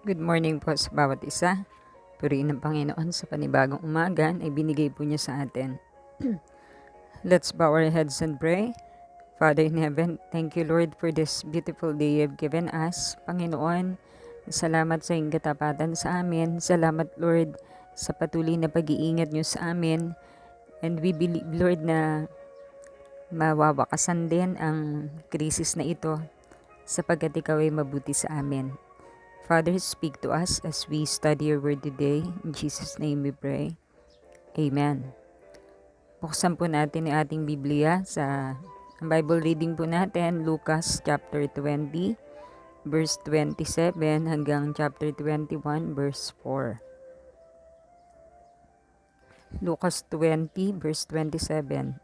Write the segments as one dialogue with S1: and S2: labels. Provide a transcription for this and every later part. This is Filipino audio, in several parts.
S1: Good morning po sa bawat isa. Purihin ng Panginoon sa panibagong umaga na ibinigay po niya sa atin. Let's bow our heads and pray. Father in heaven, thank you Lord for this beautiful day you've given us. Panginoon, salamat sa iyong katapatan sa amin. Salamat Lord sa patuloy na pag-iingat niyo sa amin. And we believe Lord na mawawakasan din ang krisis na ito sapagkat ikaw ay mabuti sa amin. Father, speak to us as we study your word today. In Jesus' name we pray. Amen. Buksan po natin ang ating Biblia sa Bible reading po natin, Lucas chapter 20, verse 27 hanggang chapter 21, verse 4. Lucas 20, verse 27.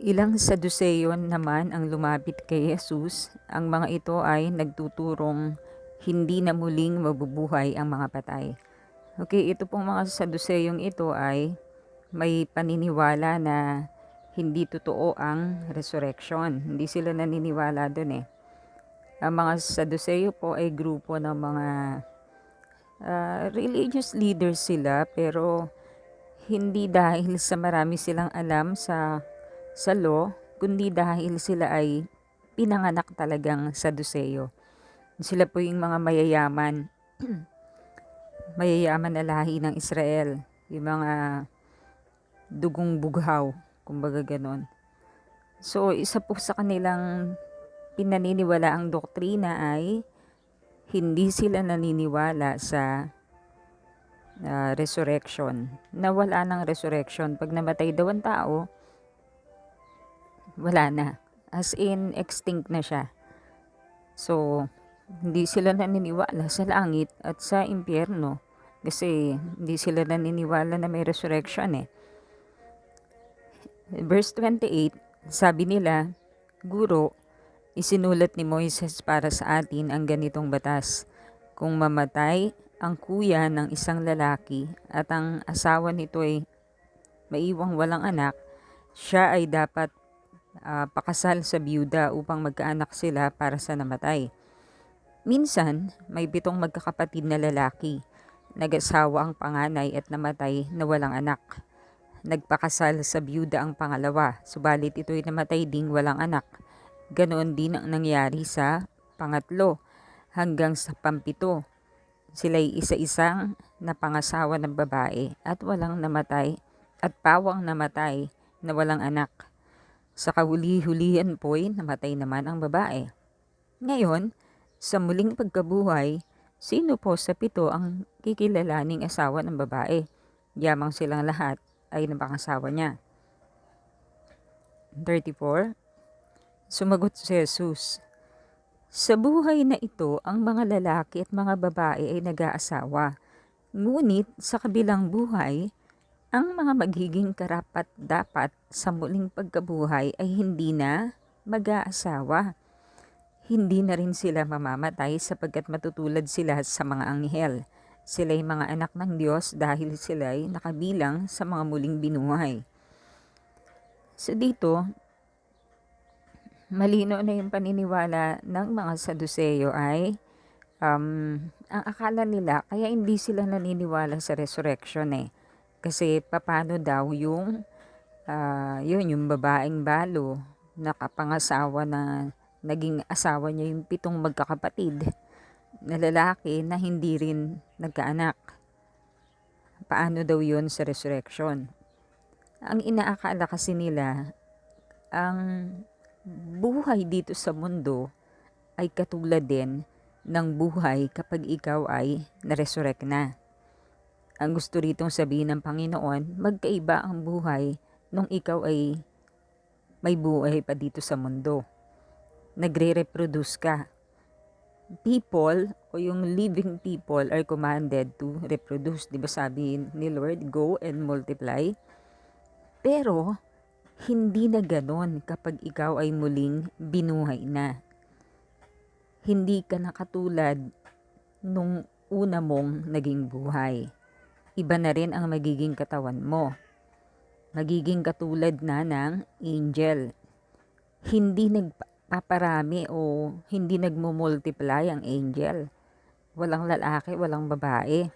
S1: Ilang Saduseyon naman ang lumapit kay Jesus. Ang mga ito ay nagtuturong hindi na muling mabubuhay ang mga patay. Okay, ito pong mga Saduseyong ito ay may paniniwala na hindi totoo ang resurrection. Hindi sila naniniwala dun eh. Ang mga Saduseyo po ay grupo ng mga religious leaders sila, pero hindi dahil sa marami silang alam sa law, kundi dahil sila ay pinanganak talagang Saduseyo. Sila po yung mga mayayaman, mayayaman na lahi ng Israel, yung mga dugong bughaw, kumbaga ganon. So, isa po sa kanilang pinaniniwalaang doktrina ay hindi sila naniniwala sa resurrection. Nawala ng resurrection. Pag namatay daw ang tao, wala na. As in, extinct na siya. So, hindi sila naniniwala sa langit at sa impyerno. Kasi hindi sila naniniwala na may resurrection eh. Verse 28, sabi nila, Guro, isinulat ni Moises para sa atin ang ganitong batas. Kung mamatay ang kuya ng isang lalaki at ang asawa nito ay maiwang walang anak, siya ay dapat pakasal sa biyuda upang magkaanak sila para sa namatay. Minsan, may 7 magkakapatid na lalaki. Nag-asawa ang panganay at namatay na walang anak. Nagpakasal sa biyuda ang pangalawa, subalit ito'y namatay ding walang anak. Ganoon din ang nangyari sa pangatlo hanggang sa pampito. Sila'y isa-isang napangasawa ng babae at walang namatay at pawang namatay na walang anak. Sa kahuli-hulihan po'y namatay naman ang babae. Ngayon, sa muling pagkabuhay, sino po sa 7 ang kikilalaning asawa ng babae? Yamang silang lahat ay napangasawa niya. 34. Sumagot si Jesus, sa buhay na ito, ang mga lalaki at mga babae ay nag-aasawa. Ngunit sa kabilang buhay, ang mga magiging karapat-dapat sa muling pagkabuhay ay hindi na mag-aasawa. Hindi na rin sila mamamatay sapagkat matutulad sila sa mga anghel. Sila'y mga anak ng Diyos dahil sila'y nakabilang sa mga muling binuhay. So dito, malino na yung paniniwala ng mga Saduseyo ay ang akala nila, kaya hindi sila naniniwala sa resurrection eh. Kasi paano daw yung yung babaeng balo na kapangasawa na naging asawa niya yung 7 magkakapatid na lalaki na hindi rin nagkaanak. Paano daw yun sa resurrection? Ang inaakala kasi nila, ang buhay dito sa mundo ay katulad din ng buhay kapag ikaw ay naresurrect na. Ang gusto ritong sabihin ng Panginoon, magkaiba ang buhay nung ikaw ay may buhay pa dito sa mundo. Nagre-reproduce ka. People o yung living people are commanded to reproduce. Di ba sabi ni Lord, go and multiply? Pero, hindi na ganon kapag ikaw ay muling binuhay na. Hindi ka na katulad nung una mong naging buhay. Iba na rin ang magiging katawan mo. Magiging katulad na ng angel. Hindi nagpaparami o hindi nagmumultiply ang angel. walang lalaki, walang babae.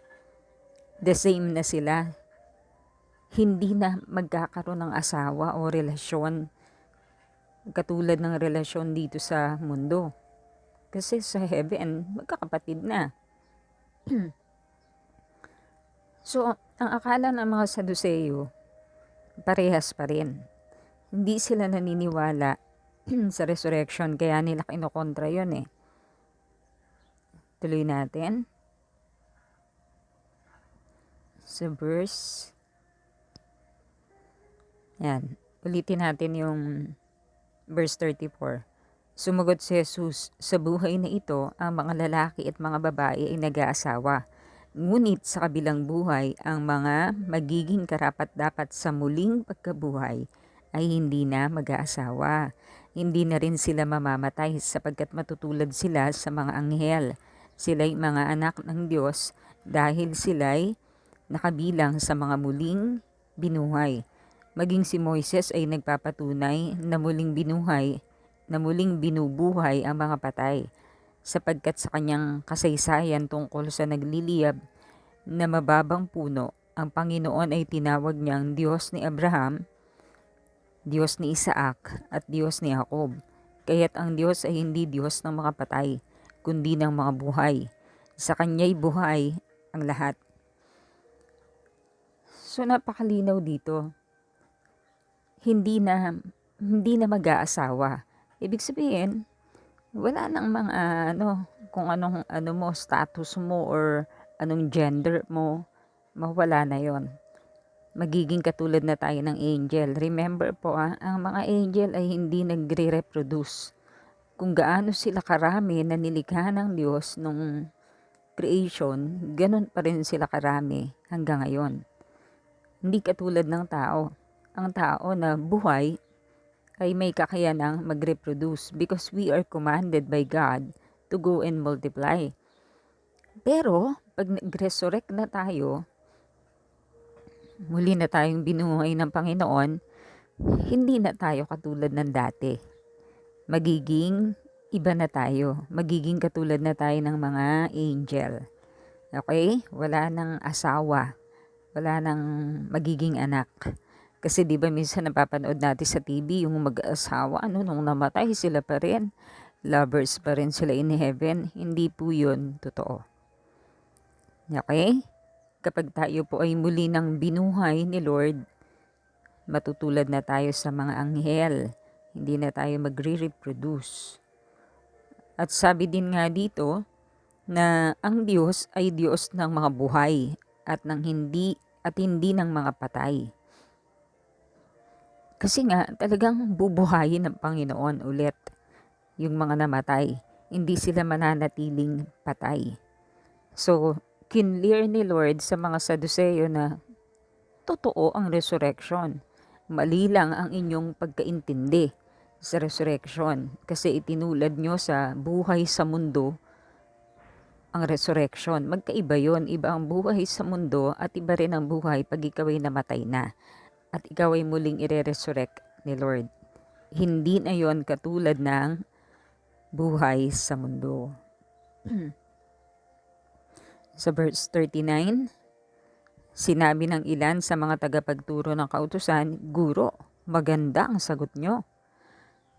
S1: The same na sila. Hindi na magkakaroon ng asawa o relasyon katulad ng relasyon dito sa mundo. Kasi sa heaven, magkakapatid na. So, ang akala ng mga Saduceo, parehas pa rin. Hindi sila naniniwala sa resurrection, kaya nila kinokontra yun eh. Tuloy natin. Sa verse, yan, ulitin natin yung verse 34. Sumagot si Jesus, sa buhay na ito, ang mga lalaki at mga babae ay nag-aasawa. Ngunit sa kabilang buhay, ang mga magiging karapat-dapat sa muling pagkabuhay ay hindi na mag-aasawa. Hindi na rin sila mamamatay sapagkat matutulad sila sa mga anghel. Sila'y mga anak ng Diyos dahil sila'y nakabilang sa mga muling binuhay. Maging si Moises ay nagpapatunay na muling binubuhay ang mga patay, sapagkat sa kanyang kasaysayan tungkol sa nagliliyab na mababang puno, ang Panginoon ay tinawag niyang Diyos ni Abraham, Diyos ni Isaac, at Diyos ni Jacob. Kaya't ang Diyos ay hindi Diyos ng mga patay, kundi ng mga buhay. Sa kanya'y buhay ang lahat. So napakalinaw dito. Hindi na mag-aasawa. Ibig sabihin, wala nang mga kung anong status mo or anong gender mo, mawala na yon. Magiging katulad na tayo ng angel. Remember po, ang mga angel ay hindi nagre-reproduce. Kung gaano sila karami na nilikha ng Diyos nung creation, ganun pa rin sila karami hanggang ngayon. Hindi katulad ng tao. Ang tao na buhay ay may kakayanang mag-reproduce because we are commanded by God to go and multiply. Pero, pag nag-resurrect na tayo, muli na tayong binuhay ng Panginoon, hindi na tayo katulad ng dati. Magiging iba na tayo. Magiging katulad na tayo ng mga angel. Okay? Wala nang asawa. Wala nang magiging anak. Kasi di ba minsan napapanood natin sa TV yung mag-asawa, nung namatay sila pa rin. Lovers pa rin sila in heaven. Hindi po yun totoo. Okay? Kapag tayo po ay muli ng binuhay ni Lord, matutulad na tayo sa mga anghel. Hindi na tayo magre-reproduce. At sabi din nga dito na ang Diyos ay Diyos ng mga buhay at hindi ng mga patay. Kasi nga talagang bubuhayin ng Panginoon ulit yung mga namatay. Hindi sila mananatiling patay. So, kinlear ni Lord sa mga Saduceo na totoo ang resurrection. Mali lang ang inyong pagkaintindi sa resurrection kasi itinulad nyo sa buhay sa mundo ang resurrection. Magkaiba yon. Iba ang buhay sa mundo at iba rin ang buhay pag ikaw ay namatay na at ikaw ay muling ire-resurrect ni Lord. Hindi na yon katulad ng buhay sa mundo. Sa verse 39, sinabi ng ilan sa mga tagapagturo ng kautusan, Guro, maganda ang sagot nyo.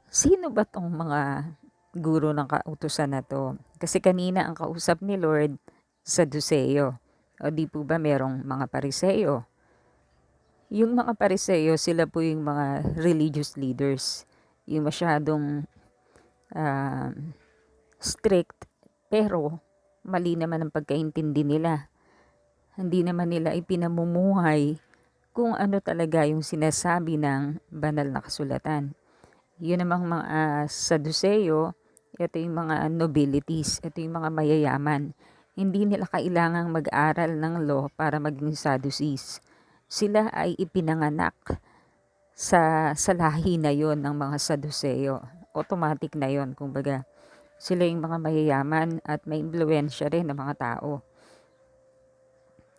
S1: Sino ba tong mga guro ng kautusan na to? Kasi kanina ang kausap ni Lord, Saduceo. O di po ba merong mga Pariseo? Yung mga Pariseo, sila po yung mga religious leaders. Yung masyadong strict, pero mali naman ang pagkaintindi nila. Hindi naman nila ipinamumuhay kung ano talaga yung sinasabi ng banal na kasulatan. Yun namang mga Saduceo, ito yung mga nobilities, ito yung mga mayayaman. Hindi nila kailangang mag-aral ng law para maging Sadducees. Sila ay ipinanganak sa lahi na yon ng mga Saduceo. Automatic na yon, kumbaga. Sila yung mga mayayaman at may impluwensya rin ng mga tao.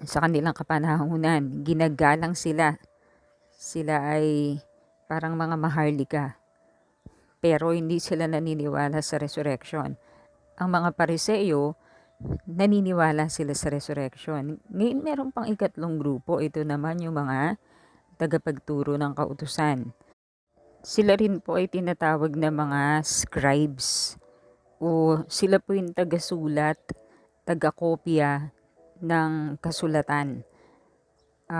S1: Sa kanilang kapanahunan, ginagalang sila. Sila ay parang mga maharlika. Pero hindi sila naniniwala sa resurrection. Ang mga Pariseo, naniniwala sila sa resurrection. Ngayon meron pang ikatlong grupo, ito naman yung mga tagapagturo ng kautusan. Sila rin po ay tinatawag na mga scribes o sila po yung tagasulat, tagakopya ng kasulatan.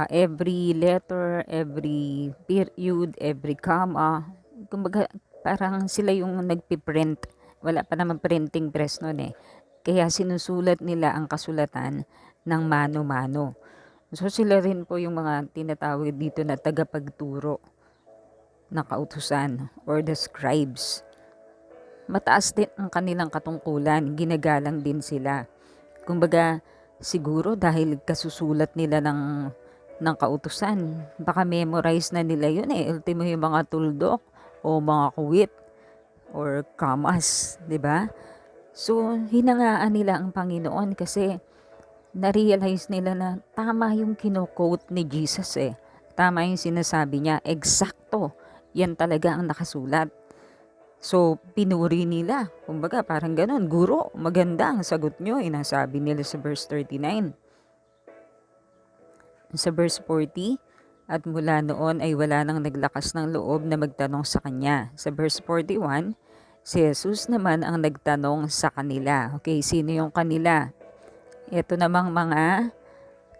S1: Every letter, every period, every comma, kumbaga parang sila yung nagpiprint. Wala pa naman printing press noon eh. Kaya sinusulat nila ang kasulatan ng mano-mano. So sila rin po yung mga tinatawag dito na tagapagturo na kautusan or the scribes. Mataas din ang kanilang katungkulan, ginagalang din sila. Kumbaga, siguro dahil kasusulat nila ng kautusan, baka memorize na nila yun eh. Ultimo yung mga tuldok o mga kuwit or commas, di ba? So, hinangaan nila ang Panginoon kasi na-realize nila na tama yung kino-quote ni Jesus eh. Tama yung sinasabi niya, eksakto. Yan talaga ang nakasulat. So, pinuri nila. Kumbaga, parang ganun. Guro, maganda ang sagot nyo. Inasabi nila sa verse 39. Sa verse 40, at mula noon ay wala nang naglakas ng loob na magtanong sa kanya. Sa verse 41, si Jesus naman ang nagtanong sa kanila. Okay, sino yung kanila? Ito namang mga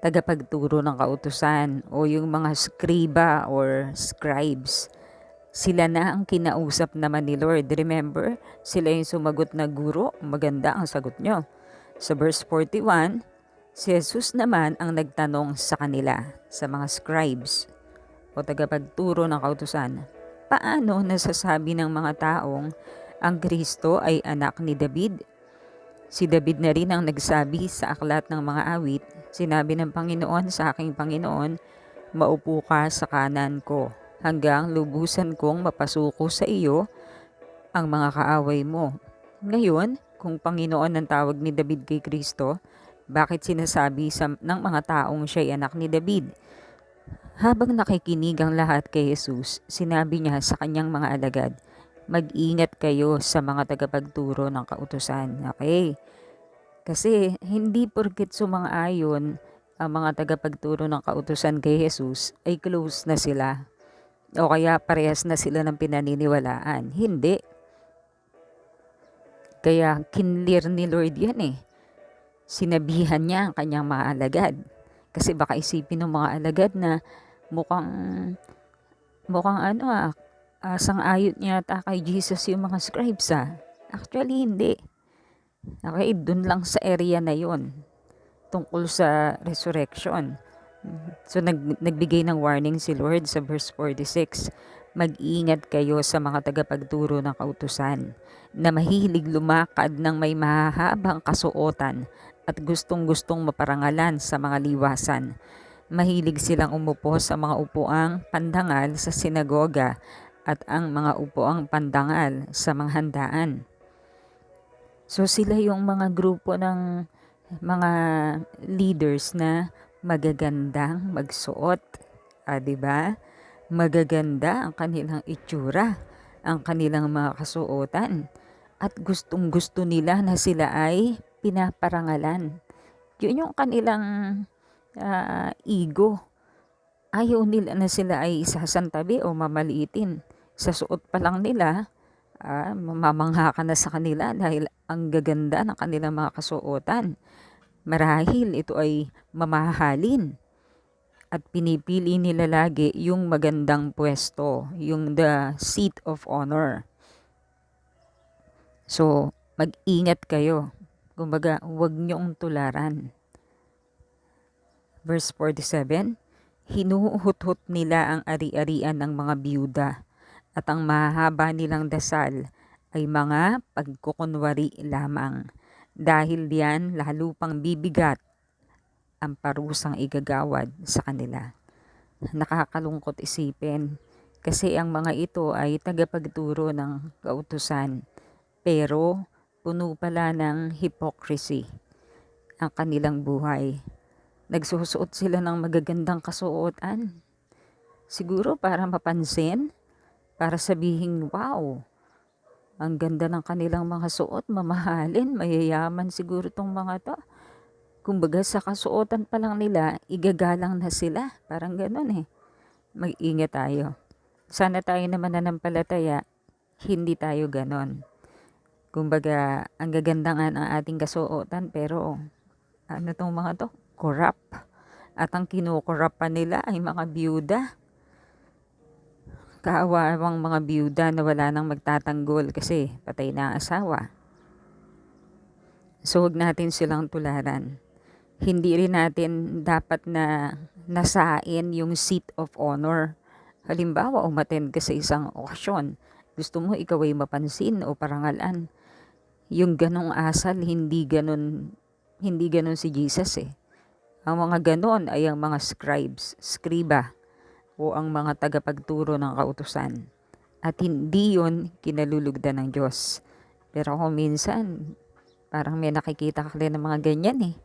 S1: tagapagturo ng kautusan o yung mga scriba or scribes. Sila na ang kinausap naman ni Lord. Remember, sila yung sumagot na guro. Maganda ang sagot nyo. Sa verse 41, si Jesus naman ang nagtanong sa kanila, sa mga scribes o tagapagturo ng kautusan. Paano nasasabi ng mga taong ang Kristo ay anak ni David? Si David na rin ang nagsabi sa aklat ng mga awit, sinabi ng Panginoon sa aking Panginoon, maupo ka sa kanan ko, hanggang lubusan kong mapasuko sa iyo ang mga kaaway mo. Ngayon, kung Panginoon ang tawag ni David kay Kristo, bakit sinasabi ng mga taong siya'y anak ni David? Habang nakikinig ang lahat kay Jesus, sinabi niya sa kanyang mga alagad, mag-ingat kayo sa mga tagapagturo ng kautusan. Okay? Kasi hindi porket sumang-ayon ang mga tagapagturo ng kautusan kay Jesus ay close na sila o kaya parehas na sila ng pinaniniwalaan. Hindi. Kaya kinlear ni Lord yan eh. Sinabihan niya ang kanyang mga alagad. Kasi baka isipin ng mga alagad na mukhang sang-ayot niya kay Jesus yung mga scribes ah. Actually hindi. Okay, dun lang sa area na yon tungkol sa resurrection. So nagbigay ng warning si Lord sa verse 46. Mag-ingat kayo sa mga tagapagturo ng kautusan na mahilig lumakad ng may mahahabang kasuotan at gustong-gustong maparangalan sa mga liwasan. Mahilig silang umupo sa mga upuang pandangal sa sinagoga at ang mga upuang pandangal sa mga handaan. So sila yung mga grupo ng mga leaders na magagandang magsuot. 'Di ba? Magaganda ang kanilang itsura, ang kanilang mga kasuotan. At gustong-gusto nila na sila ay pinaparangalan. Yun yung kanilang ego. Ayaw nila na sila ay isasantabi o mamaliitin. Sa suot pa lang nila, mamamangha ka na sa kanila dahil ang gaganda ng kanilang mga kasuotan. Marahil ito ay mamahalin at pinipili nila lagi yung magandang pwesto, yung the seat of honor. So, mag-ingat kayo. Kumbaga, huwag niyong tularan. Verse 47, hinuhut-hut nila ang ari-arian ng mga biyuda at ang mahaba nilang dasal ay mga pagkukunwari lamang. Dahil diyan lalo pang bibigat ang parusang igagawad sa kanila. Nakakalungkot isipin kasi ang mga ito ay tagapagturo ng kautusan pero puno pala ng hypocrisy ang kanilang buhay. Nagsusuot sila ng magagandang kasuotan. Siguro para mapansin, para sabihin, wow, Ang ganda ng kanilang mga suot, mamahalin, mayayaman siguro tong mga to. Kumbaga sa kasuotan pa lang nila, igagalang na sila. Parang ganun eh. Mag-ingat tayo. Sana tayo naman nanampalataya, hindi tayo ganon. Kumbaga, ang gaganda nga ng ating kasuotan, pero ano tong mga to? Corrupt. At ang kinukorap pa nila ay mga byuda. Kaawawang mga byuda na wala nang magtatanggol kasi patay na ang asawa. So, huwag natin silang tularan. Hindi rin natin dapat na nasain yung seat of honor. Halimbawa, umattend ka sa isang okasyon. Gusto mo ikaw ay mapansin o parangalan. Yung ganong asal, hindi ganon si Jesus eh. Ang mga ganon ay ang mga scribes, skriba, o ang mga tagapagturo ng kautusan. At hindi yon kinalulugdan ng Diyos. Pero kung minsan, parang may nakikita ka rin ng mga ganyan eh.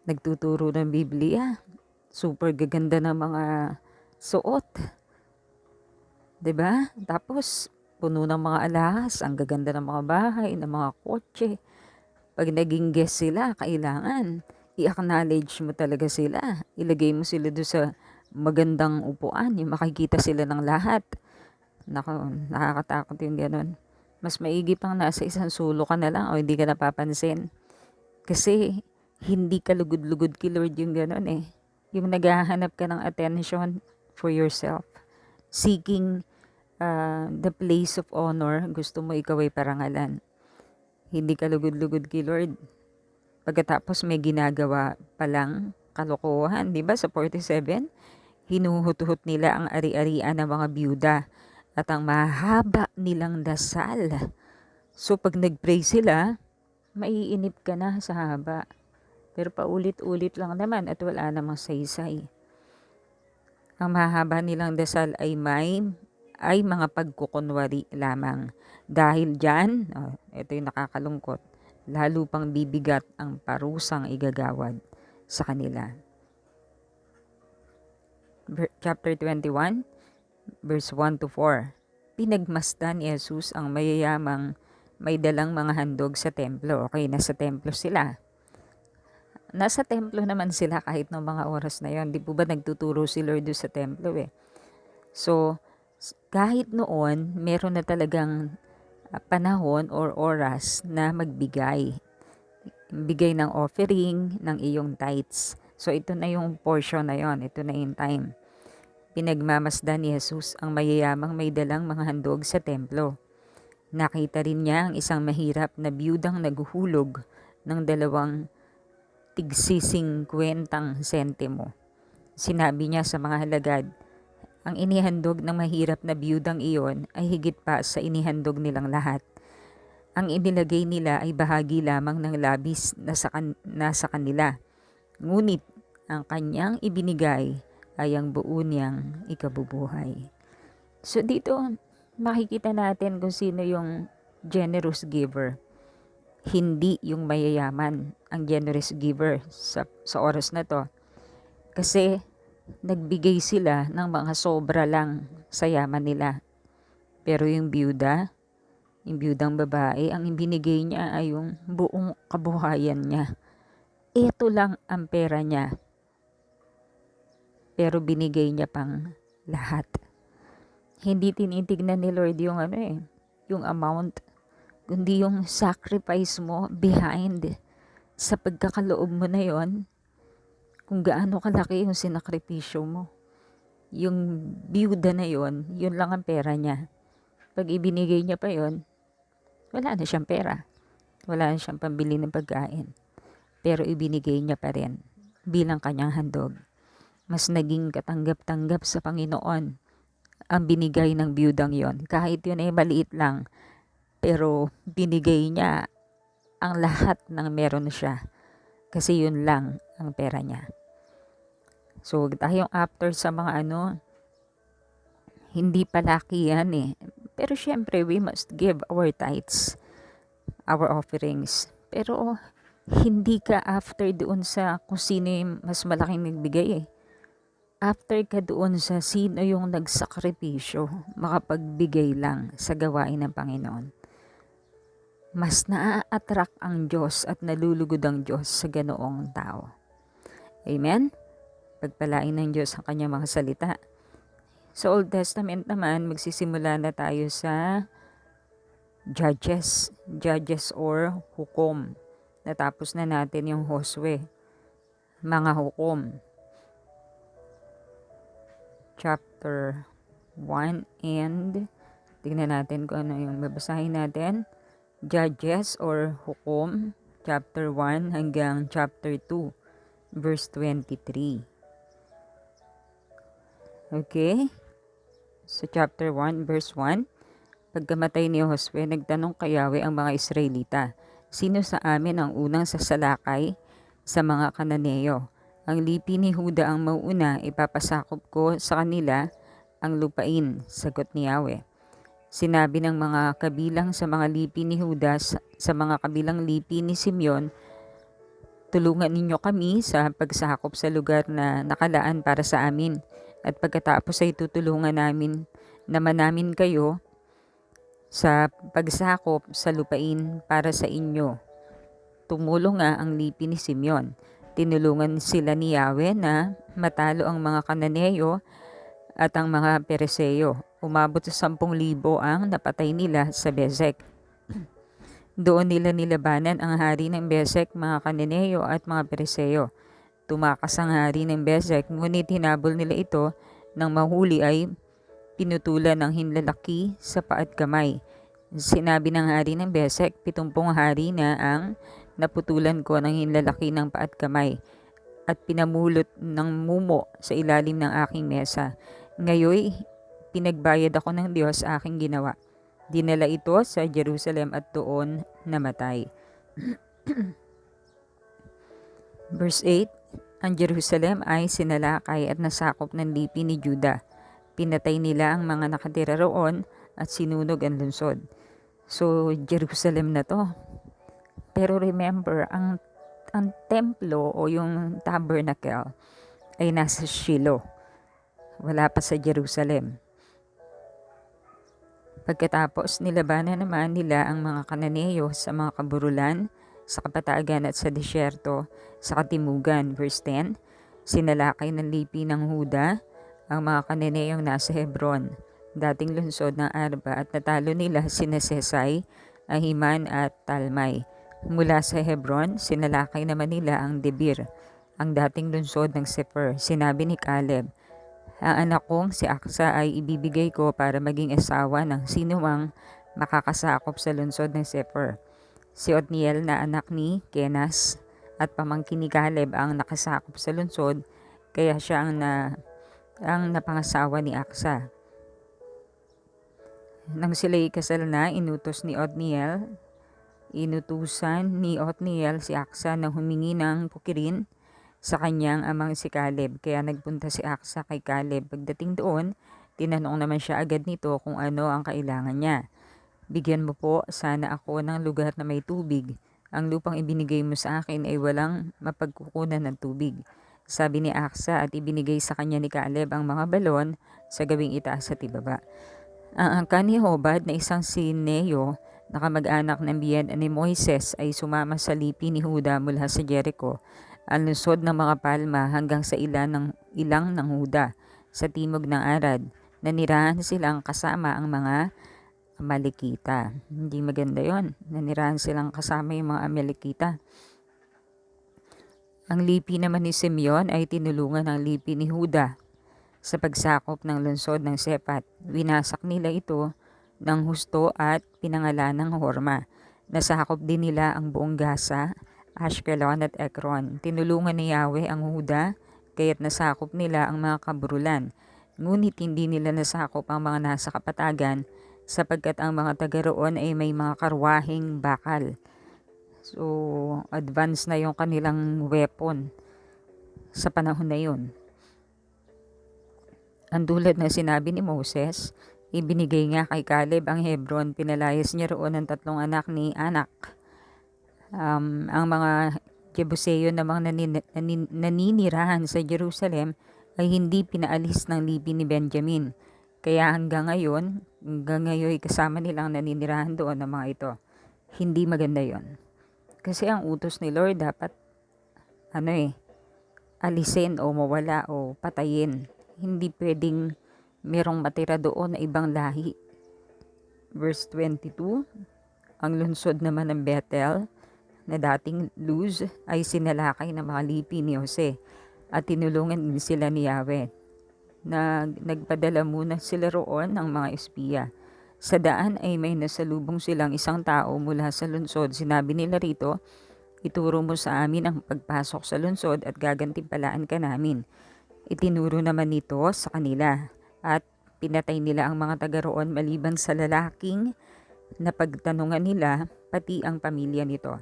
S1: Nagtuturo ng Biblia. Super gaganda ng mga suot. 'Di ba? Tapos, puno ng mga alahas, ang gaganda ng mga bahay, ng mga kotse. Pag naging guest sila, kailangan i-acknowledge mo talaga sila. Ilagay mo sila doon sa magandang upuan, yung makikita sila ng lahat. Nako, nakakatakot yung ganun. Mas maigi pang nasa isang sulok ka na lang o hindi ka napapansin. Kasi hindi ka lugod-lugod kay Lord yung ganun eh. Yung naghahanap ka ng attention for yourself. Seeking the place of honor, gusto mo ikaw ay parangalan. Hindi ka lugod-lugod kay Lord. Pagkatapos may ginagawa palang kalokohan, di ba sa 47? Hinuhut-hut nila ang ari-arian ng mga byuda at ang mahaba nilang dasal. So pag nag-pray sila, maiinip ka na sa haba. Pero paulit-ulit lang naman at wala namang saysay. Ang mahaba nilang dasal ay mga pagkukunwari lamang. Dahil dyan, ito yung nakakalungkot, lalo pang bibigat ang parusang igagawad sa kanila. Chapter 21, verse 1 to 4. Pinagmasdan ni Jesus ang mayayamang may dalang mga handog sa templo. Okay, nasa templo sila. Nasa templo naman sila kahit ng mga oras na yon. Di po ba nagtuturo si Lord sa templo eh. So, kahit noon, meron na talagang panahon or oras na magbigay. Bigay ng offering, ng iyong tithes. So, ito na yung portion na yon. Ito na yung time. Pinagmamasdan ni Jesus ang mayayamang may dalang mga handog sa templo. Nakita rin niya ang isang mahirap na biyudang naghuhulog ng 2 tigsising kwentang sentimo. Sinabi niya sa mga halagad, ang inihandog ng mahirap na biyudang iyon ay higit pa sa inihandog nilang lahat. Ang inilagay nila ay bahagi lamang ng labis na sa kanila. Ngunit ang kanyang ibinigay ay ang buo niyang ikabubuhay. So dito, makikita natin kung sino yung generous giver. Hindi yung mayayaman ang generous giver sa oras na to. Kasi nagbigay sila ng mga sobra lang sa yaman nila. Pero yung biyudang babae, ang ibinigay niya ay yung buong kabuhayan niya. Ito lang ang pera niya. Pero binigay niya pang lahat. Hindi tinitignan ni Lord yung yung amount, kundi yung sacrifice mo behind sa pagkakaloob mo na yon. Kung gaano kalaki yung sinakripisyo mo. Yung biyuda na yon, yun lang ang pera niya. Pag ibinigay niya pa yon, wala na siyang pera. Wala na siyang pambili ng pagkain. Pero ibinigay niya pa rin bilang kanyang handog. Mas naging katanggap-tanggap sa Panginoon ang binigay ng biyudang yon. Kahit yun ay maliit lang, pero binigay niya ang lahat ng meron siya. Kasi yun lang ang pera niya. So, tayong after sa mga hindi palaki yan eh. Pero syempre, we must give our tithes, our offerings. Pero hindi ka after doon sa kung sino yung mas malaking nagbigay eh. After ka doon sa sino yung nagsakripisyo, makapagbigay lang sa gawain ng Panginoon. Mas naa-attract ang Diyos at nalulugod ang Diyos sa ganoong tao. Amen? Pagpalain ng Diyos ang kanyang mga salita. Sa Old Testament naman, magsisimula na tayo sa Judges. Judges or Hukom. Natapos na natin yung Josue. Mga Hukom. Chapter 1 and tingnan natin kung ano yung babasahin natin. Judges or Hukom, chapter 1 hanggang chapter 2, verse 23. Okay? Sa chapter 1, verse 1, pagkamatay ni Josue, nagtanong kay Yahweh ang mga Israelita, sino sa amin ang unang sasalakay sa mga Kananeo? Ang lipi ni Huda ang mauuna, ipapasakop ko sa kanila ang lupain, sagot ni Yahweh. Sinabi ng mga kabilang sa mga lipi ni Judas sa mga kabilang lipi ni Simeon, tulungan ninyo kami sa pagsakop sa lugar na nakalaan para sa amin. At pagkatapos ay tutulungan namin kayo sa pagsakop sa lupain para sa inyo. Tumulong nga ang lipi ni Simeon. Tinulungan sila ni Yahweh na matalo ang mga Kananeo at ang mga Pereseo. Umabot sa 10,000 ang napatay nila sa Bezek. Doon nila nilabanan ang hari ng Bezek, mga Kananeo at mga Pereseo. Tumakas ang hari ng Bezek, ngunit hinabol nila ito nang mahuli ay pinutulan ng hinlalaki sa paa at kamay. Sinabi ng hari ng Bezek, 70 hari na ang naputulan ko ng hinlalaki ng paa at kamay at pinamulot ng mumo sa ilalim ng aking mesa. Ngayoy, pinagbayad ako ng Diyos sa aking ginawa. Dinala ito sa Jerusalem at doon namatay. Verse 8, ang Jerusalem ay sinalakay at nasakop ng lipi ni Juda. Pinatay nila ang mga nakatira roon at sinunog ang lungsod. So, Jerusalem na to. Pero remember, ang templo o yung tabernacle ay nasa Shiloh. Wala pa sa Jerusalem. Pagkatapos, nilabanan naman nila ang mga Kananeo sa mga kaburulan, sa kapatagan at sa disyerto, sa katimugan. Verse 10, sinalakay ng lipi ng Huda ang mga Kananeong nasa Hebron, dating lungsod ng Arba, at natalo nila sina Sesai, Ahiman at Talmai. Mula sa Hebron, sinalakay naman nila ang Debir, ang dating lungsod ng Sefer. Sinabi ni Caleb, ang anak kong si Aksa ay ibibigay ko para maging asawa ng sinumang makakasakop sa lungsod ng Sefer. Si Otniel na anak ni Kenas at pamangkin ni Caleb ang nakasakop sa lungsod, kaya siya ang napangasawa ni Aksa. Nang sila'y kasal na, inutusan ni Otniel si Aksa na humingi ng pukirin sa kanyang amang si Caleb. Kaya nagpunta si Aksa kay Caleb. Pagdating doon, tinanong naman siya agad nito kung ano ang kailangan niya. Bigyan mo po sana ako ng lugar na may tubig. Ang lupang ibinigay mo sa akin ay walang mapagkukunan ng tubig. Sabi ni Aksa, at ibinigay sa kanya ni Caleb ang mga balon sa gawing itaas at ibaba. Ang angkan ni Hobad na isang Sineo na kamag-anak ng biyen ni Moises ay sumama sa lipi ni Huda mula sa Jericho, ang lungsod ng mga palma hanggang sa ilang ng Huda sa timog ng Arad. Nanirahan silang kasama ang mga Amalekita. Hindi maganda yon. Nanirahan silang kasama yung mga Amalekita. Ang lipi naman ni Simeon ay tinulungan ng lipi ni Huda sa pagsakop ng lungsod ng Sepat. Winasak nila ito ng husto at pinangalan ng Horma. Nasakop din nila ang buong Gaza, Ashkelon at Ekron. Tinulungan ni Yahweh ang Huda, kaya't nasakop nila ang mga kaburulan. Ngunit hindi nila nasakop ang mga nasa kapatagan, sapagkat ang mga taga roon ay may mga karwaheng bakal. So, advance na yung kanilang weapon sa panahon na yun. Ang tulad na sinabi ni Moses, ibinigay nga kay Caleb ang Hebron, pinalayas niya roon ang 3 anak ni Anak. Ang mga Jebuseo namang naninirahan sa Jerusalem ay hindi pinaalis ng lipi ni Benjamin. Kaya hanggang ngayon kasama nilang naninirahan doon ng mga ito. Hindi maganda yon. Kasi ang utos ni Lord dapat, alisin o mawala o patayin. Hindi pwedeng merong matira doon na ibang lahi. Verse 22, ang lungsod naman ng Bethel na dating Luz ay sinalakay ng mga lipi ni Jose at tinulungan din sila ni Yahweh. Nagpadala muna sila roon ng mga espiya. Sa daan ay may nasalubong silang isang tao mula sa lungsod. Sinabi nila rito, ituro mo sa amin ang pagpasok sa lungsod at gagantimpalaan ka namin. Itinuro naman nito sa kanila at pinatay nila ang mga taga roon maliban sa lalaking na pagtanungan nila pati ang pamilya nito.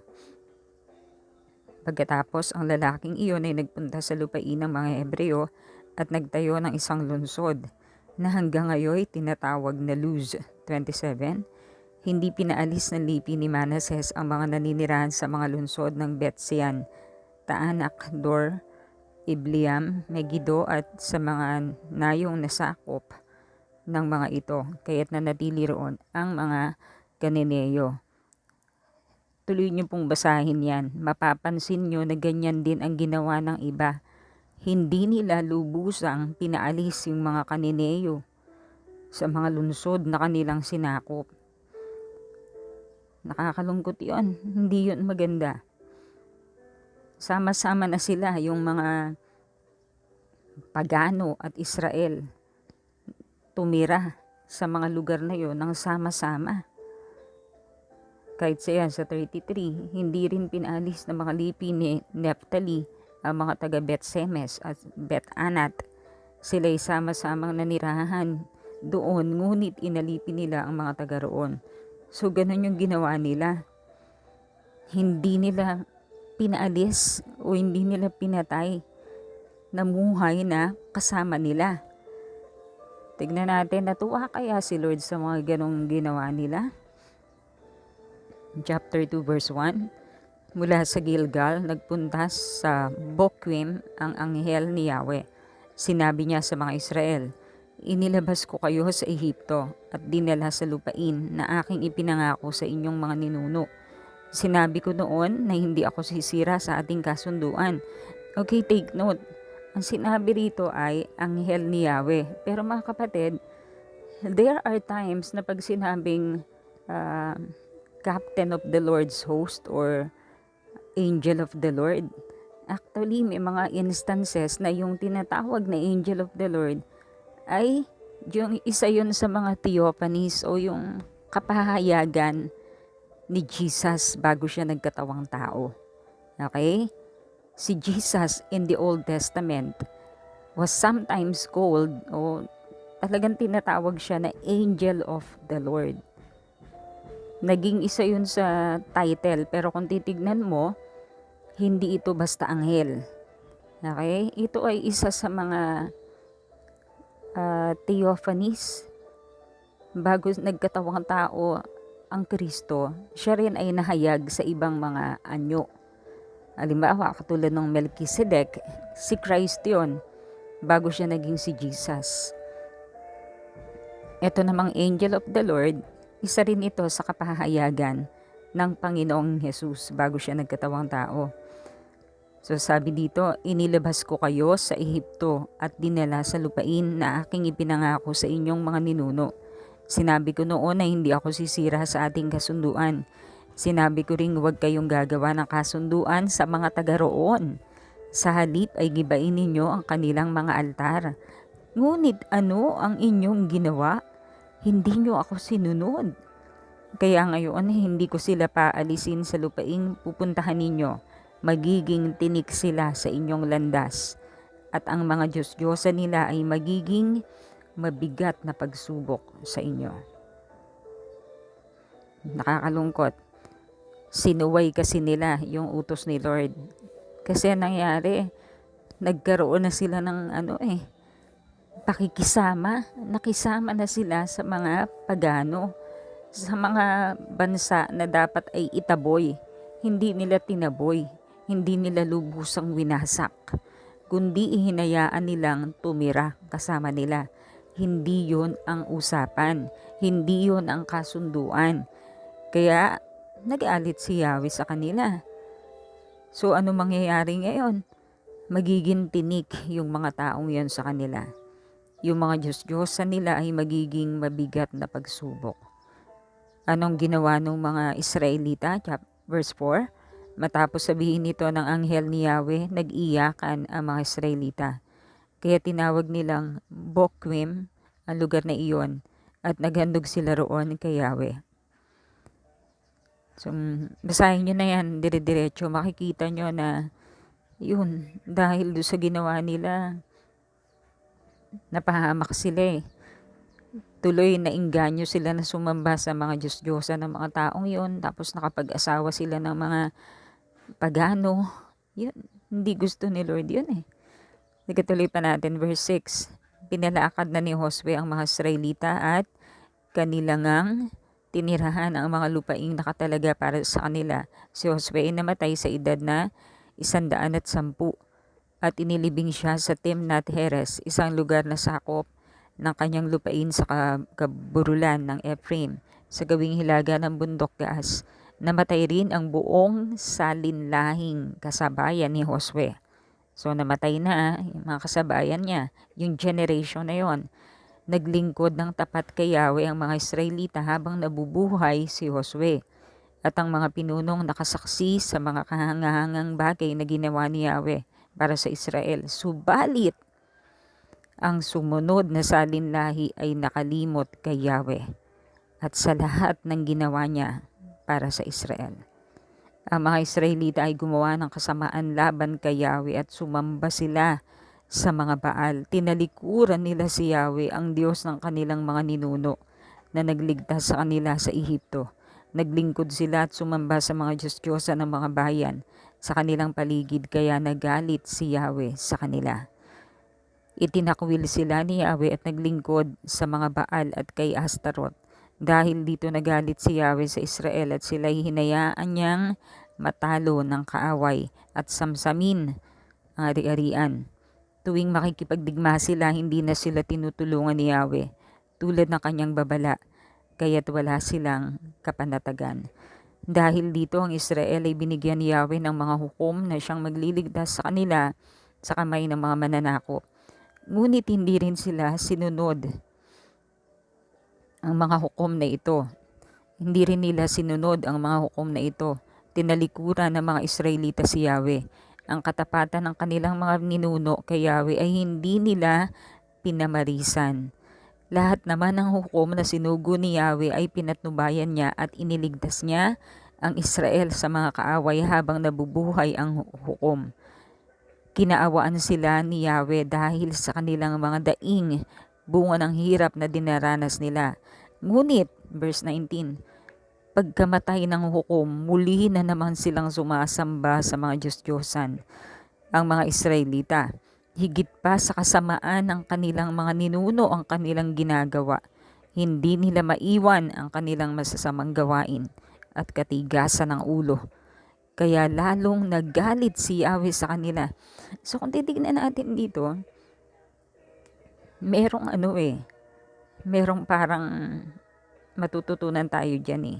S1: Pagkatapos ang lalaking iyon ay nagpunta sa lupain ng mga Hebreo at nagtayo ng isang lungsod na hanggang ngayon tinatawag na Luz. 27. Hindi pinaalis ng lipi ni Manases ang mga naninirahan sa mga lungsod ng Betsean, Taanak, Dor, Ibleam, Megiddo at sa mga nayong nasakop ng mga ito, kaya't nanatili roon ang mga Kananeo. Tuloy niyo pong basahin yan. Mapapansin niyo na ganyan din ang ginawa ng iba. Hindi nila lubusang pinaalis yung mga Kananeo sa mga lungsod na kanilang sinakop. Nakakalungkot yon. Hindi yon maganda. Sama-sama na sila yung mga pagano at Israel. Tumira sa mga lugar na yon ng sama-sama. Kahit sa 33, hindi rin pinalis ng mga lipi ni Naphtali ang mga taga Bet-Semes at Bet-Anat. Sila'y sama-samang nanirahan doon, ngunit inalipi nila ang mga taga roon. So, ganun yung ginawa nila. Hindi nila pinaalis o hindi nila pinatay. Namuhay na kasama nila. Tignan natin, natuwa kaya si Lord sa mga ganong ginawa nila? Chapter 2 verse 1. Mula sa Gilgal, nagpunta sa Boquim ang anghel ni Yahweh. Sinabi niya sa mga Israel, inilabas ko kayo sa Ehipto at dinala sa lupain na aking ipinangako sa inyong mga ninuno. Sinabi ko noon na hindi ako sisira sa ating kasunduan. Okay, take note. Ang sinabi rito ay anghel ni Yahweh. Pero mga kapatid, there are times na pag sinabing captain of the Lord's host or angel of the Lord, actually may mga instances na yung tinatawag na angel of the Lord ay yung isa yun sa mga theophanies o yung kapahayagan ni Jesus bago siya nagkatawang tao. Okay? Si Jesus in the Old Testament was sometimes called o talagang tinatawag siya na angel of the Lord. Naging isa yun sa title, pero kung titignan mo, hindi ito basta anghel. Okay? Ito ay isa sa mga theophanies. Bago nagkatawang tao ang Kristo, siya rin ay nahayag sa ibang mga anyo. Halimbawa, katulad ng Melchizedek, si Christ yun, bago siya naging si Jesus. Ito namang angel of the Lord, isa rin ito sa kapahayagan ng Panginoong Jesus bago siya nagkatawang tao. So sabi dito, inilabas ko kayo sa Ehipto at dinala sa lupain na aking ipinangako sa inyong mga ninuno. Sinabi ko noon na hindi ako sisira sa ating kasunduan. Sinabi ko ring huwag kayong gagawa ng kasunduan sa mga taga roon. Sa halip ay gibain ninyo ang kanilang mga altar. Ngunit ano ang inyong ginawa? Hindi nyo ako sinunod. Kaya ngayon hindi ko sila paalisin sa lupaing pupuntahan ninyo. Magiging tinik sila sa inyong landas. At ang mga Diyos-Diyosa nila ay magiging mabigat na pagsubok sa inyo. Nakakalungkot. Sinuway kasi nila yung utos ni Lord. Kasi nangyari, nagkaroon na sila ng pakikisama. Nakisama na sila sa mga pagano, sa mga bansa na dapat ay itaboy. Hindi nila tinaboy, hindi nila lubusang winasak, kundi ihinayaan nilang tumira kasama nila. Hindi yon ang usapan, hindi yon ang kasunduan. Kaya nagalit si Yahweh sa kanila. So ano mangyayari ngayon? Magiging tinik yung mga taong yon sa kanila. Yung mga Diyos-Diyosan nila ay magiging mabigat na pagsubok. Anong ginawa ng mga Israelita? Verse 4, matapos sabihin nito ng anghel ni Yahweh, nag-iyakan ang mga Israelita. Kaya tinawag nilang Bokwim ang lugar na iyon at naghandog sila roon kay Yahweh. So, basahin nyo na yan, dire-diretso. Makikita nyo na yun, dahil doon sa ginawa nila, napahamak sila eh. Tuloy na inganyo sila na sumamba sa mga Diyos-Diyosan ng mga taong yun. Tapos nakapag-asawa sila ng mga pagano. Yun, hindi gusto ni Lord yun eh. Nagatuloy pa natin, verse 6. Pinalakad na ni Josue ang mga Israelita at kanilangang tinirahan ang mga lupaing nakatalaga para sa kanila. Si Josue ay namatay sa edad na 110 at inilibing siya sa Timnath Heres, isang lugar na sakop ng kanyang lupain sa kaburulan ng Ephraim, sa gawing hilaga ng bundok Gaas. Namatay rin ang buong salinlahing kasabayan ni Josue. So namatay na yung mga kasabayan niya, yung generation na yon. Naglingkod ng tapat kay Yahweh ang mga Israelita habang nabubuhay si Josue at ang mga pinunong nakasaksi sa mga kahangahangang bagay na ginawa ni Yahweh para sa Israel. Subalit, ang sumunod na salinlahi ay nakalimot kay Yahweh at sa lahat ng ginawa niya para sa Israel. Ang mga Israelita ay gumawa ng kasamaan laban kay Yahweh at sumamba sila sa mga Baal. Tinalikuran nila si Yahweh, ang Diyos ng kanilang mga ninuno na nagligtas sa kanila sa Ehipto. Naglingkod sila at sumamba sa mga Diyos-Diyosan ng mga bayan sa kanilang paligid, kaya nagalit si Yahweh sa kanila. Itinakwil sila ni Yahweh at naglingkod sa mga Baal at kay Astaroth. Dahil dito nagalit si Yahweh sa Israel at sila'y hinayaan niyang matalo ng kaaway at samsamin ang ari-arian. Tuwing makikipagdigma sila, hindi na sila tinutulungan ni Yahweh tulad ng kanyang babala, kaya't wala silang kapanatagan. Dahil dito ang Israel ay binigyan ni Yahweh ng mga hukom na siyang magliligtas sa kanila sa kamay ng mga mananakop. Ngunit hindi rin sila sinunod ang mga hukom na ito. Hindi rin nila sinunod ang mga hukom na ito. Tinalikuran ng mga Israelita si Yahweh. Ang katapatan ng kanilang mga ninuno kay Yahweh ay hindi nila pinamarisan. Lahat naman ng hukom na sinugo ni Yahweh ay pinatnubayan niya at iniligtas niya ang Israel sa mga kaaway habang nabubuhay ang hukom. Kinaawaan sila ni Yahweh dahil sa kanilang mga daing, bunga ng hirap na dinaranas nila. Ngunit, verse 19, pagkamatay ng hukom, muli na naman silang sumasamba sa mga Diyos-Diyosan, ang mga Israelita. Higit pa sa kasamaan ng kanilang mga ninuno ang kanilang ginagawa. Hindi nila maiwan ang kanilang masasamang gawain at katigasan ng ulo. Kaya lalong nagalit si Yahweh sa kanila. So kung titignan natin dito, merong merong parang matututunan tayo dyan eh.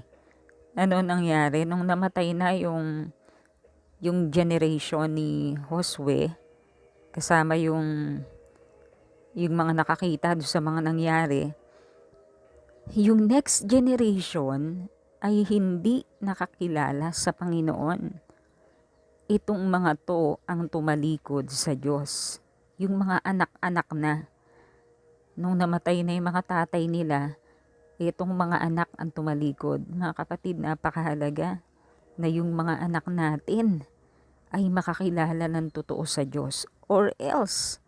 S1: Ano nangyari nung namatay na yung generation ni Josue, kasama yung mga nakakita doon sa mga nangyari, yung next generation ay hindi nakakilala sa Panginoon. Itong mga to ang tumalikod sa Diyos. Yung mga anak-anak na. Nung namatay na yung mga tatay nila, itong mga anak ang tumalikod. Mga kapatid, napakahalaga na yung mga anak natin ay makakilala ng totoo sa Diyos. Or else,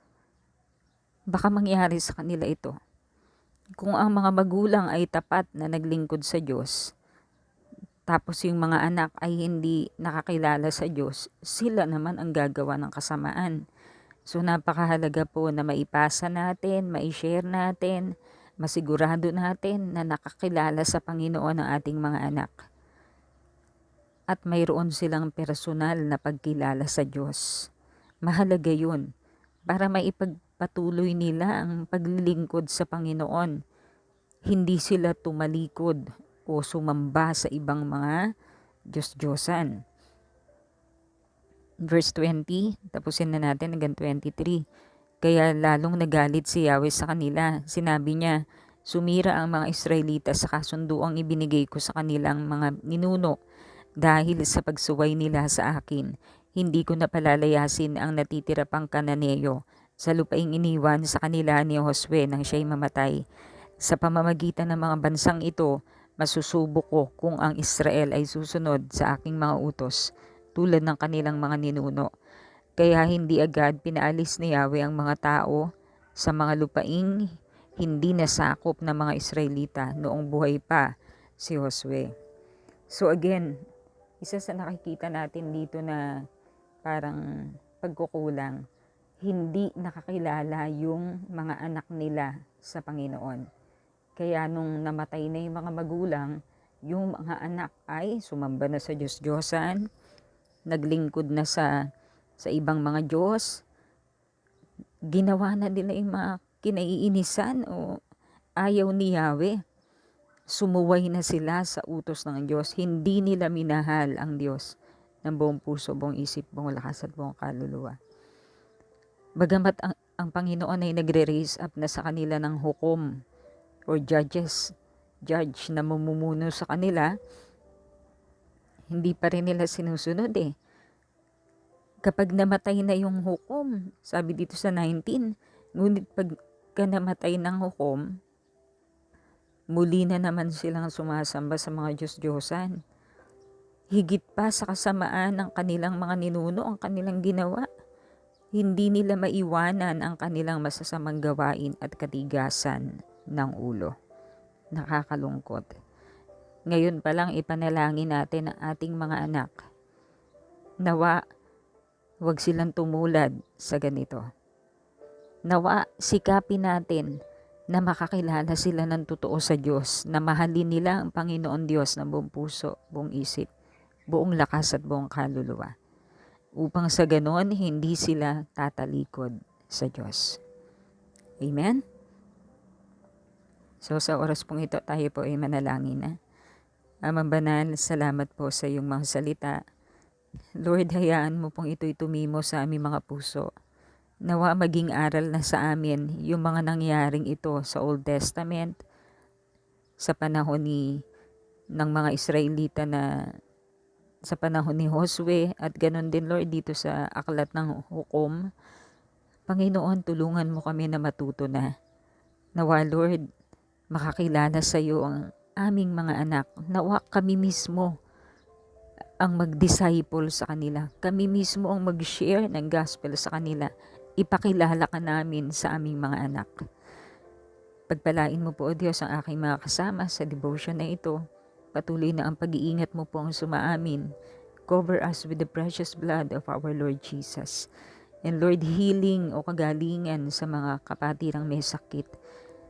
S1: baka mangyari sa kanila ito. Kung ang mga magulang ay tapat na naglingkod sa Diyos, tapos yung mga anak ay hindi nakakilala sa Diyos, sila naman ang gagawa ng kasamaan. So napakahalaga po na maipasa natin, maishare natin, masigurado natin na nakakilala sa Panginoon ang ating mga anak. At mayroon silang personal na pagkilala sa Diyos. Mahalaga yun para maipagpatuloy nila ang paglilingkod sa Panginoon. Hindi sila tumalikod o sumamba sa ibang mga Diyos-Diyosan. Verse 20, tapusin na natin hanggang 23. Kaya lalong nagalit si Yahweh sa kanila. Sinabi niya, sumira ang mga Israelita sa kasunduang ibinigay ko sa kanilang mga ninuno dahil sa pagsuway nila sa akin. Hindi ko napalalayasin ang natitira pang Kananeo sa lupaing iniwan sa kanila ni Josue nang siya'y mamatay. Sa pamamagitan ng mga bansang ito, masusubok ko kung ang Israel ay susunod sa aking mga utos tulad ng kanilang mga ninuno. Kaya hindi agad pinaalis ni Yahweh ang mga tao sa mga lupaing hindi nasakop ng mga Israelita noong buhay pa si Josue. So again, isa sa nakikita natin dito na parang pagkukulang, hindi nakakilala yung mga anak nila sa Panginoon. Kaya nung namatay na yung mga magulang, yung mga anak ay sumamba na sa Diyos-Diyosan, naglingkod na sa ibang mga Diyos, ginawa na nila yung mga kinaiinisan o ayaw ni Yahweh. Sumuway na sila sa utos ng Diyos. Hindi nila minahal ang Diyos ng buong puso, buong isip, buong lakas at buong kaluluwa. Bagamat ang Panginoon ay nagre-raise up na sa kanila ng hukom or judge na mamumuno sa kanila, hindi pa rin nila sinusunod eh. Kapag namatay na yung hukom, sabi dito sa 19, ngunit pagka namatay ng hukom, muli na naman silang sumasamba sa mga Diyos-Diyosan. Higit pa sa kasamaan ng kanilang mga ninuno ang kanilang ginawa. Hindi nila maiwanan ang kanilang masasamang gawain at katigasan ng ulo. Nakakalungkot. Ngayon pa lang ipanalangin natin ang ating mga anak. Nawa, huwag silang tumulad sa ganito. Nawa, sikapin natin na makakilala sila ng totoo sa Diyos, na mahalin nila ang Panginoon Diyos ng buong puso, buong isip, buong lakas at buong kaluluwa. Upang sa ganon, hindi sila tatalikod sa Diyos. Amen? So sa oras pong ito, tayo po ay manalangin na. Amang banal, salamat po sa iyong mga salita. Lord, hayaan mo pong ito'y tumimo sa aming mga puso. Nawa maging aral na sa amin yung mga nangyaring ito sa Old Testament, sa panahon ng mga Israelita na sa panahon ni Josue, at ganon din Lord dito sa aklat ng hukom. Panginoon, tulungan mo kami na matuto na. Nawa Lord, makakilala sa iyo ang aming mga anak. Nawa kami mismo ang mag-disciple sa kanila. Kami mismo ang mag-share ng gospel sa kanila. Ipakilala ka namin sa aming mga anak. Pagpalain mo po, O Diyos, ang aking mga kasama sa devotion na ito. Patuloy na ang pag-iingat mo po ang sumaamin. Cover us with the precious blood of our Lord Jesus. And Lord, healing o kagalingan sa mga kapatirang may sakit.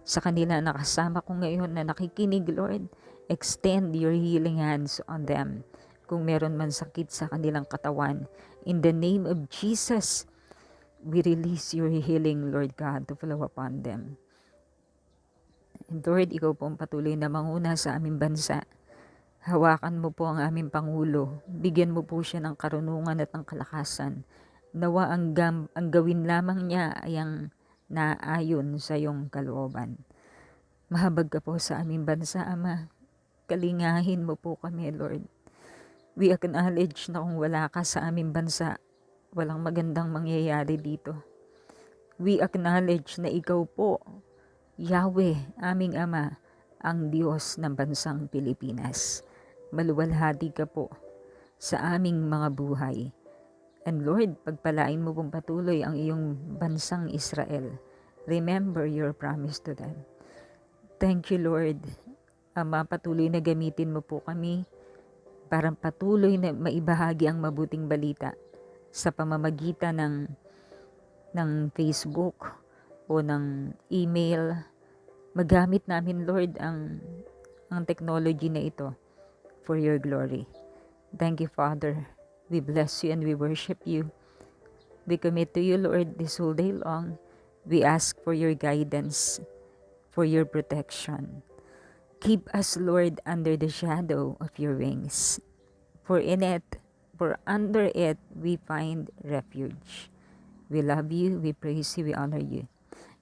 S1: Sa kanila nakasama ko ngayon na nakikinig, Lord, extend your healing hands on them. Kung meron man sakit sa kanilang katawan, in the name of Jesus, we release your healing, Lord God, to flow upon them. And Lord, ikaw po ang patuloy na manguna sa aming bansa. Hawakan mo po ang aming Pangulo. Bigyan mo po siya ng karunungan at ng kalakasan. Nawa ang gawin lamang niya ay ang naayon sa iyong kalooban. Mahabag ka po sa aming bansa, Ama. Kalingahin mo po kami, Lord. We acknowledge na kung wala ka sa aming bansa, walang magandang mangyayari dito. We acknowledge na ikaw po, Yahweh, aming Ama, ang Diyos ng bansang Pilipinas. Maluwalhati ka po sa aming mga buhay. And Lord, pagpalain mo pong patuloy ang iyong bansang Israel. Remember your promise to them. Thank you, Lord. Ama, patuloy na gamitin mo po kami para patuloy na maibahagi ang mabuting balita sa pamamagitan ng Facebook o ng email. Magamit namin, Lord, ang technology na ito for your glory. Thank you, Father. We bless you and we worship you. We commit to you, Lord, this whole day long. We ask for your guidance, for your protection. Keep us, Lord, under the shadow of your wings. For in it, for under it, we find refuge. We love you, we praise you, we honor you.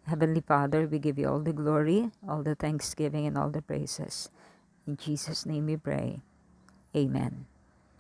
S1: Heavenly Father, we give you all the glory, all the thanksgiving, and all the praises. In Jesus' name we pray. Amen.